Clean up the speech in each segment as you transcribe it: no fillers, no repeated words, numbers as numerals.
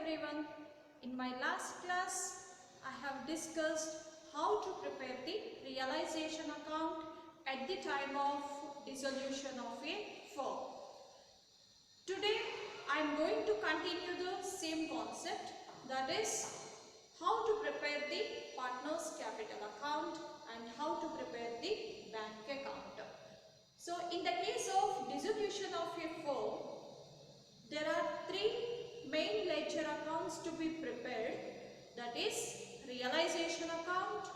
everyone. In my last class, I have discussed how to prepare the realization account at the time of dissolution of a firm. Today, I am going to continue the same concept, that is how to prepare the partner's capital account and how to prepare the bank account. So, in the case of dissolution of a firm, there are three main ledger accounts to be prepared, that is realization account,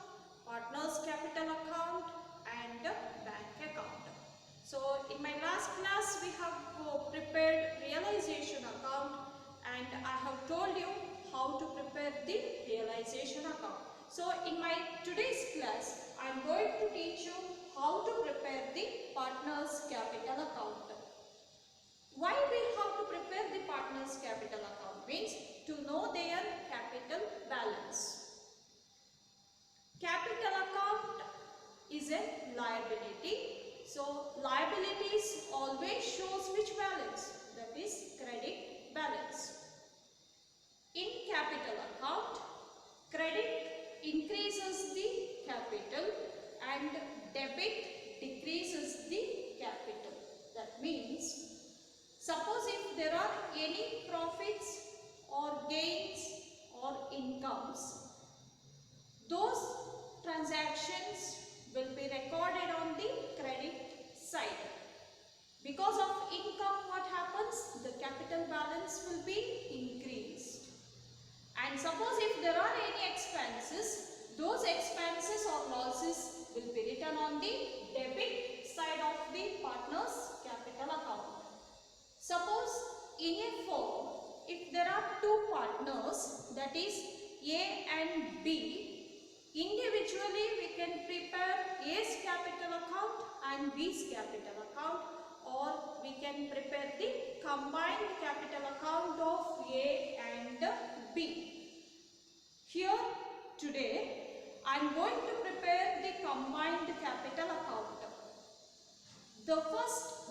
partner's capital account and bank account. So in my last class we have prepared realization account and I have told you how to prepare the realization account. So in my today's class I am going to teach you how to prepare the partner's capital account. Why we have to prepare the partner's capital account means to know their capital balance. Capital account is a liability. So liabilities always shows which balance? That is credit balance. In capital account, credit increases the capital and debit decreases the capital. That means suppose if there are any profits or gains or incomes, those transactions will be recorded on the credit side. Because of income, what happens? The capital balance will be increased. And suppose if there are any expenses, those expenses or losses will be written on the debit side of the partner's capital account. Suppose in a firm, if there are two partners, that is A and B, individually we can prepare A's capital account and B's capital account, or we can prepare the combined capital account of A and B. Here today I am going to prepare the combined capital account.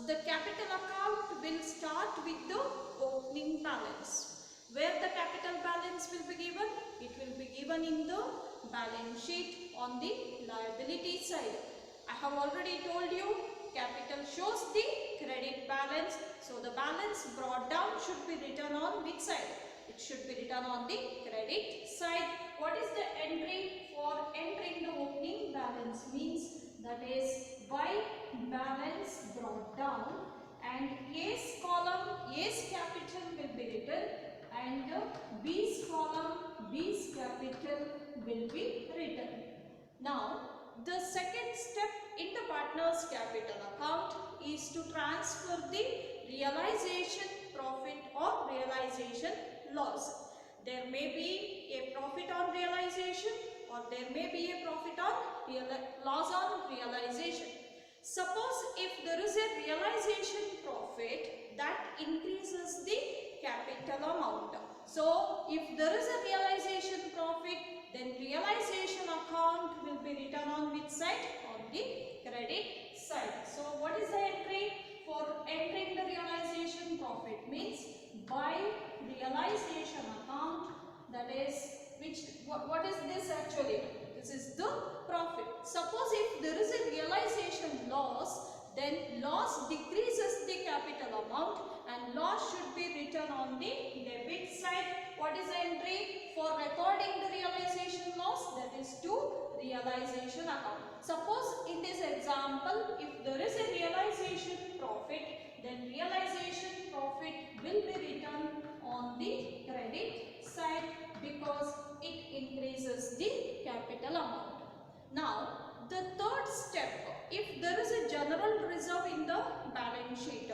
The capital account will start with the opening balance. Where the capital balance will be given? It will be given in the balance sheet on the liability side. I have already told you capital shows the credit balance. So the balance brought down should be written on which side? It should be written on the credit side. What is the entry for entering the opening balance means? That is by balance brought down, and A's column, A's capital will be written and B's column, B's capital will be written. Now the second step in the partner's capital account is to transfer the realization profit or realization loss. There may be a profit on realization or there may be a profit on loss on realization. Suppose if there is a realization profit, that increases the capital amount. So if there is a realization profit, then realization account will be written on which side? On the credit side. So what is the entry for entering the realization profit means by realization account, that is what is this actually? This is the profit. Suppose if there is a realization loss, then loss decreases the capital amount and loss should be written on the debit side. What is the entry for recording the realization loss? That is to realization account. Suppose in this example, if there is a realization profit, then realization profit will be written on the credit side because it increases the capital amount. Now the third step, if there is a general reserve in the balance sheet,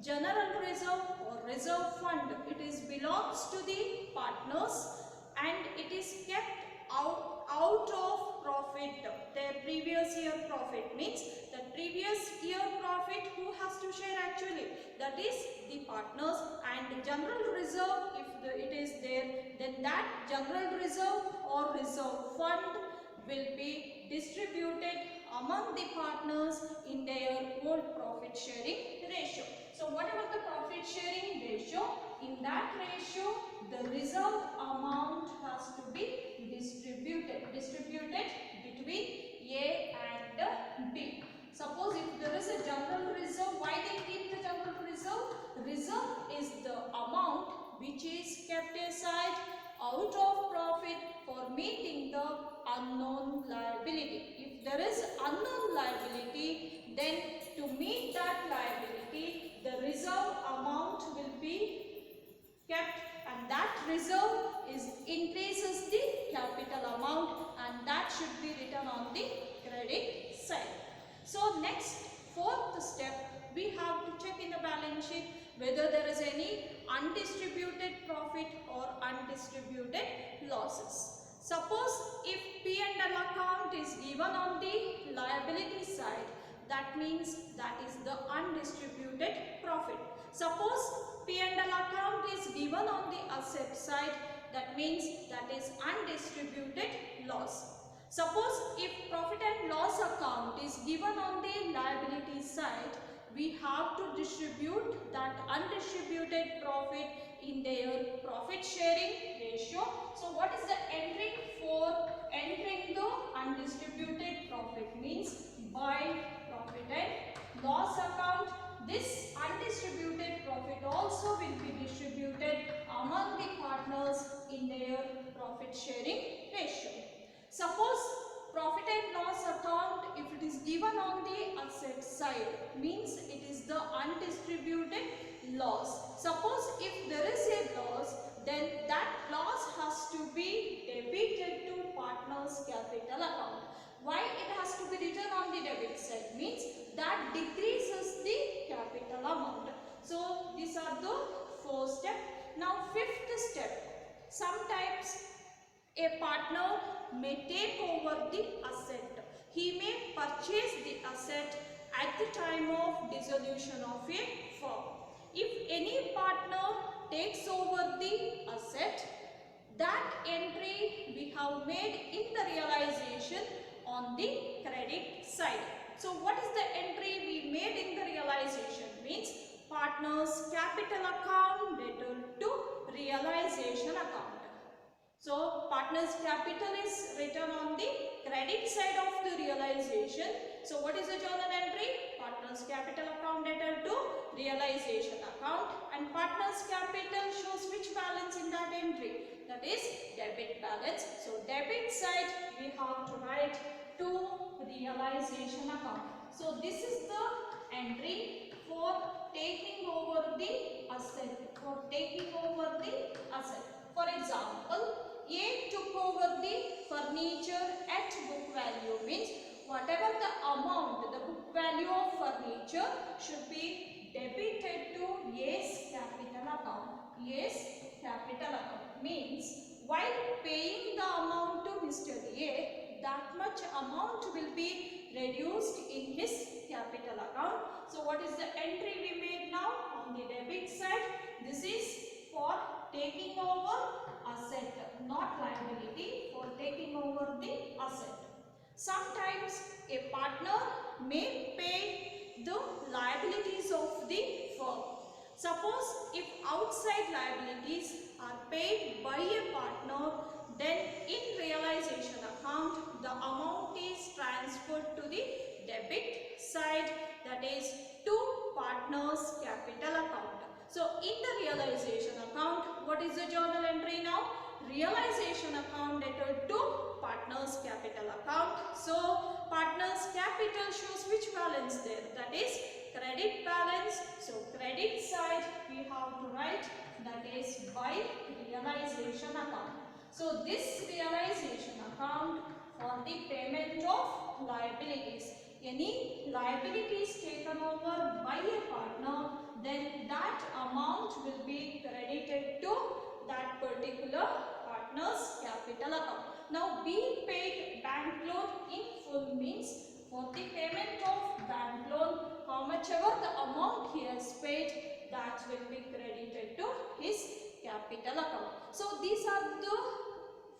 general reserve or reserve fund, it is belongs to the partners and it is kept out of profit. Their previous year profit means the previous year profit who has to share actually? That is the partners, and general reserve, if it is there, then that general reserve or reserve fund will be distributed among the partners in their own profit sharing ratio. So whatever the profit sharing ratio, in that ratio the reserve amount has to be distributed between A and B. Suppose if there is a general reserve, why they keep the general reserve? Reserve is the amount which is kept aside out of profit for meeting the unknown liability. If there is unknown liability, then to meet that liability, the reserve amount will be kept, and that reserve increases the capital amount, and that should be written on the credit side. So next, fourth step, we have to check in the balance sheet whether there is any undistributed profit or undistributed losses. Suppose if P&L account is given on the liability side, that means that is the undistributed profit. Suppose P&L account is given on the asset side, that means that is undistributed loss. Suppose if profit and loss account is given on the liability side, we have to distribute that undistributed profit in their profit sharing ratio. So what is the entry for entering the undistributed profit? Means by profit and loss account, this undistributed profit also will be distributed among the partners in their profit sharing ratio. Suppose profit and loss account, if it is given on the asset side, means it is the undistributed loss. Suppose if there is a loss, then that loss has to be debited to partners capital account. Why it has to be written on the debit side? Means that decreases the capital amount. So these are the four steps. Now fifth step, sometimes a partner may take over the asset. He may purchase the asset at the time of dissolution of a firm. If any partner takes over the asset, that entry we have made in the realization on the credit side. So what is the entry we made in the realization? Means partners capital account debit to realization account. So partners capital is written on the credit side of the realization. So what is the journal entry? Partners capital account debit to realization account, and partners capital shows which balance in that entry? That is debit balance. So debit side we have to write to realization account. So this is the entry for taking over the asset. For example, A took over the furniture at book value, means whatever the amount, the book value of furniture should be debited to A's capital account. A's capital account means while paying the amount to Mr. A, that much amount will be reduced in his capital account. So what is the entry we made now on the debit side? This is for taking over asset, not liability, for taking over the asset. Sometimes a partner may pay the liabilities of the firm. Suppose if outside liabilities are paid by a partner, then in realization account the amount is transferred to the debit side, that is to partners capital account. So in the realization account, what is the journal entry now? Realization account debit to partners capital account. So partners capital shows which balance there? That is credit balance. So credit side we have to write, that is by realization account. So this realization account for the payment of liabilities. Any liabilities taken over by a partner, then that amount will be credited to that particular partner's capital account. Now being paid bank loan in full means for the payment of bank loan, how much ever the amount he has paid, that will be credited to his capital account. So these are the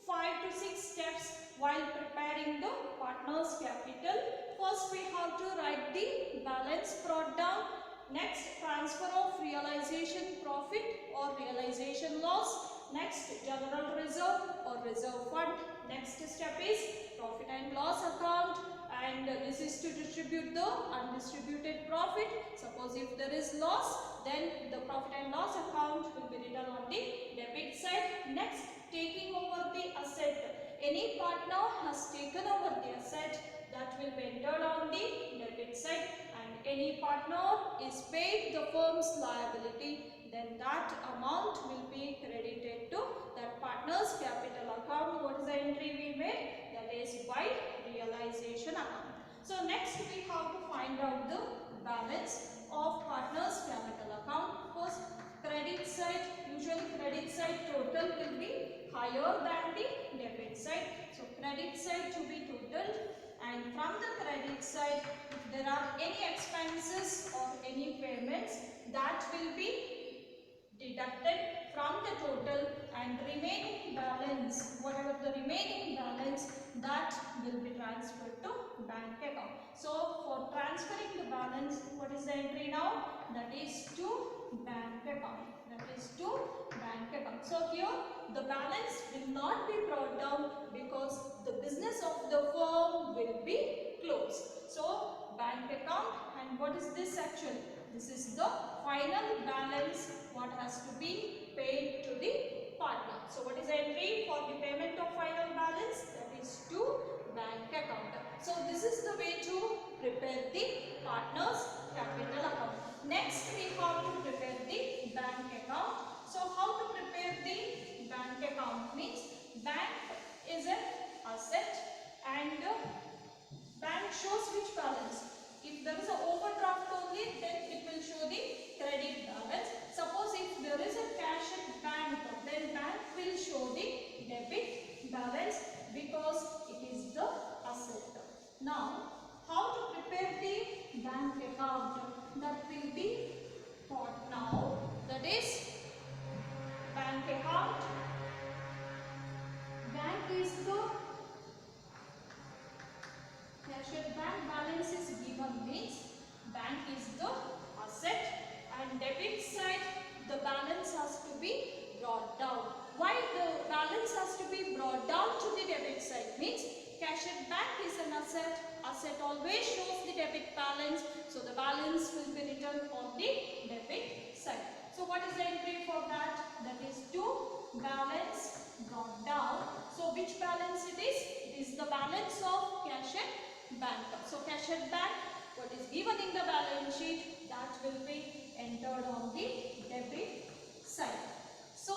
5 to 6 steps while preparing the partner's capital. First we have to write the balance brought down. Next, transfer of realization profit or realization loss. Next, general reserve or reserve fund. Next step is profit and loss account, and this is to distribute the undistributed profit. Suppose if there is loss, then the profit and loss account will be written on the debit side. Next, taking over the asset. Any partner has taken over the asset, that will be entered on the debit side, and any partner is paid the firm's liability, then that amount will be credited to that partner's capital account. What is the entry we made? That is by realization account. So next we have to find out the balance of partner's capital account. First, credit side. Usually credit side total will be higher than the debit side. So credit side to be totaled, and from the credit side, if there are any expenses or any payments, that will be deducted from the total, and remaining balance, whatever the remaining balance, that will be transferred to bank account. So for transferring the balance, what is the entry now? That is to bank account. That is to bank account. So here the balance will not be brought down because the business of the firm will be closed. So bank account, and what is this actually? This is the final balance what has to be paid to the partner. So what is the entry for the payment of final balance? That is to bank account. So this is the way to prepare the partner's capital account. Next we have to prepare the bank account. So how to prepare the bank account means, bank is an asset, and bank shows which balance. If there is an overdraft only, then it will show the credit balance. Suppose if there is a cash at bank, then bank will show the debit balance because it is the asset. Now, how to prepare the bank account? That will be taught now. That is bank account. Bank is the cash at bank balance is given, means bank is the asset, and debit side the balance has to be brought down. Why the balance has to be brought down to the debit side? Means cash at bank is an asset. Asset always shows the debit balance, so the balance will be written on the debit side. So what is the entry for that? That is to balance brought down. So which balance it is? It is the balance of cash at bank. So cash at bank, what is given in the balance sheet, that will be entered on the debit side. So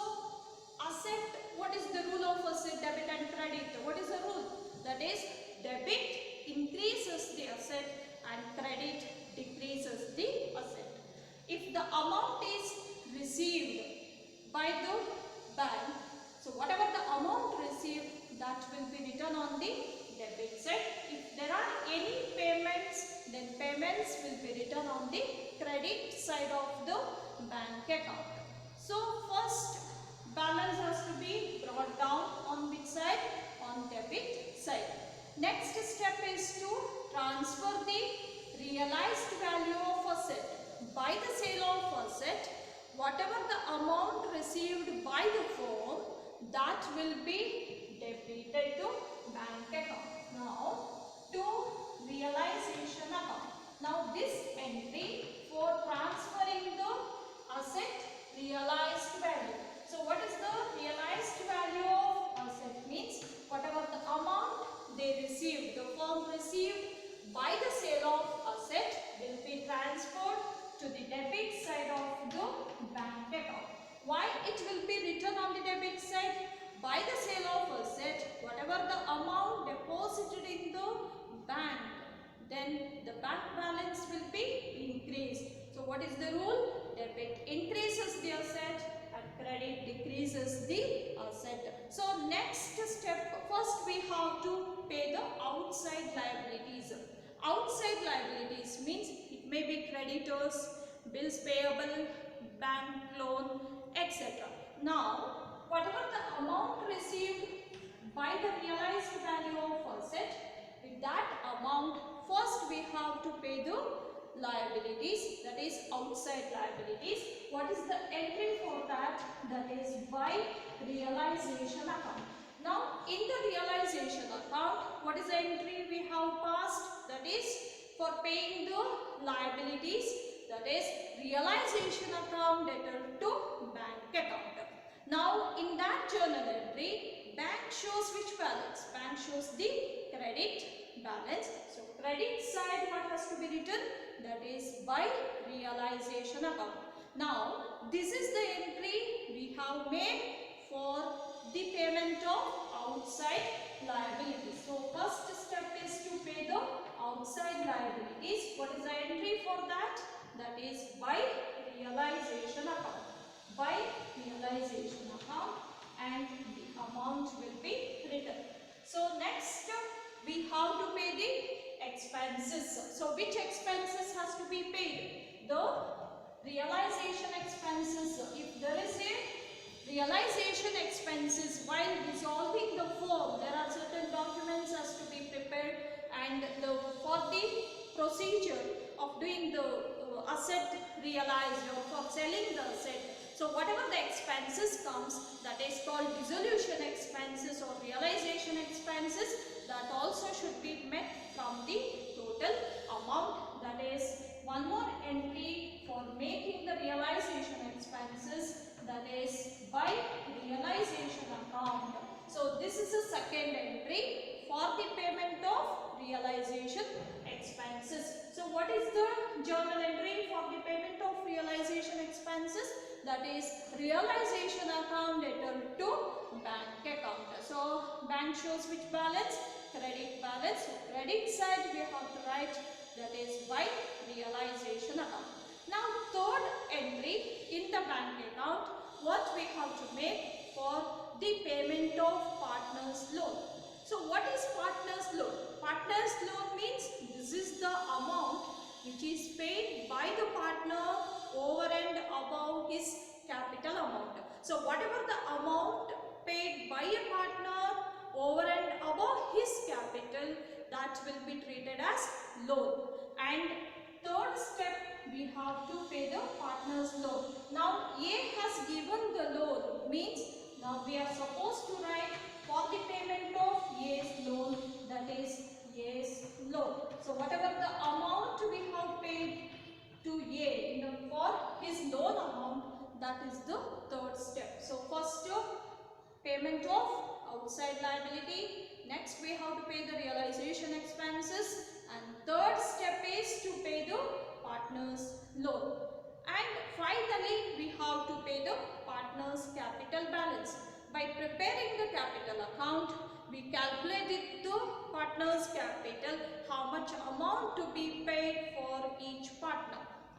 asset, what is the rule of asset, debit and credit? What is the rule? That is debit increases the asset and credit decreases the asset. If the amount is received by the bank, so whatever the amount received, that will be written on the debit side. If there are any payments, then payments will be written on the credit side of the bank account. So first, balance has to be brought down on which side? On debit side. Next step is to transfer the realized value of asset. By the sale of asset, whatever the amount received by the firm, that will be debited to bank account. Now, to realization account. Now, this entry for transferring the asset realized value. So, what is the realized value of asset? Means whatever the amount they received, the firm received by the sale of asset, will be transferred to the debit side of the bank account. Why it will be written on the debit side? By the sale of asset, whatever the amount deposited in the bank, then the bank balance will be increased. So what is the rule? Debit increases the asset and credit decreases the asset. So next step, first we have to pay the outside liabilities. Outside liabilities means it may be creditors, bills payable, bank loan, etc. Now, whatever the amount received by the realized value of asset, with that amount, first we have to pay the liabilities, that is outside liabilities. What is the entry for that? That is by account. Now in the realization account, what is the entry we have passed? That is for paying the liabilities, that is realization account debtor to bank account. Now in that journal entry, bank shows which balance? Bank shows the credit balance. So credit side what has to be written? That is by realization account. Now this is the entry we have made for the payment of outside liabilities. So first step is to pay the outside liabilities. What is the entry for that? That is by realization account. By realization account, and the amount will be written. So next we have to pay the expenses. So which expenses has to be paid? The realization expenses. If there is a realization expenses while dissolving the firm, there are certain documents has to be prepared, and for the procedure of doing the asset realized or for selling the asset. So whatever the expenses comes, that is called dissolution expenses or realization expenses, that also should be met from the total amount. That is one more entry for making the realization expenses, that is by realization account. So this is the second entry for the payment of realization expenses. So what is the journal entry for the payment of realization expenses? That is realization account debtor to bank account. So bank shows which balance? Credit balance. So credit side we have to write, that is by realization account. Now third entry in the bank account, what we have to make for the payment of partner's loan. So what is partner's loan? Partner's loan means this is the amount which is paid by the partner over and above his capital amount. So whatever the amount paid by a partner over and above his capital, that will be treated as loan. And third step, we have to pay the partner's loan. Now A has given the loan, means now we are supposed to write for the payment of A's loan, that is A's loan. So whatever the amount we have paid to A for his loan amount, that is the third step. So first payment of outside liability, next we have to pay the realization expenses, and third step is to pay the partner's loan, and finally we have to pay the partner's capital balance. By preparing the capital account, we calculated the partner's capital, how much amount to be paid for each partner,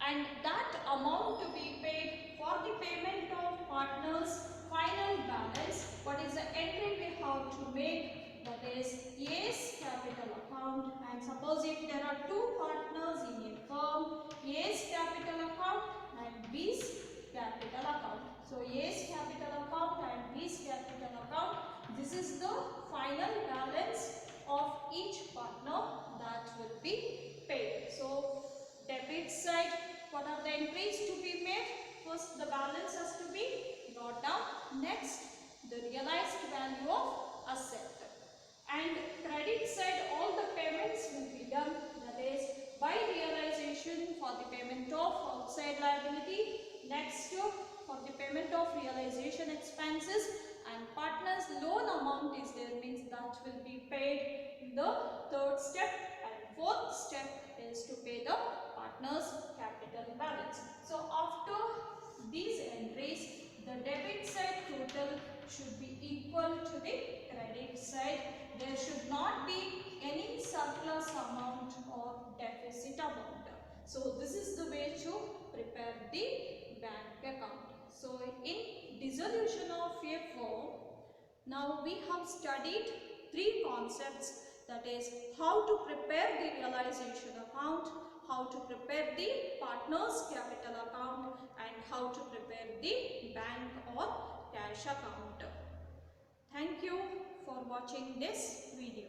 and that amount to be paid for the payment of partner's final balance. What is the entry we have to make? That is A's capital account, and suppose if there are two partners in a firm, A's capital account and B's capital account. So A's capital account and B's capital account, this is the final balance of each partner that will be paid. So debit side, what are the entries to be made? First the balance has to be brought down, next the realized value of asset, and credit side all the payments will be done, that is by realization for the payment of outside liability, next for the payment of realization expenses, and partner's loan amount is there, means that will be paid in the third step, and fourth step is to pay the partner's capital balance. So after these entries, the debit side total should be equal to the credit side. There should not be any surplus amount or deficit amount. So this is the way to prepare the bank account. So in dissolution of a firm, now we have studied three concepts, that is how to prepare the realization account, how to prepare the partner's capital account, and how to prepare the bank or cash account. Thank you for watching this video.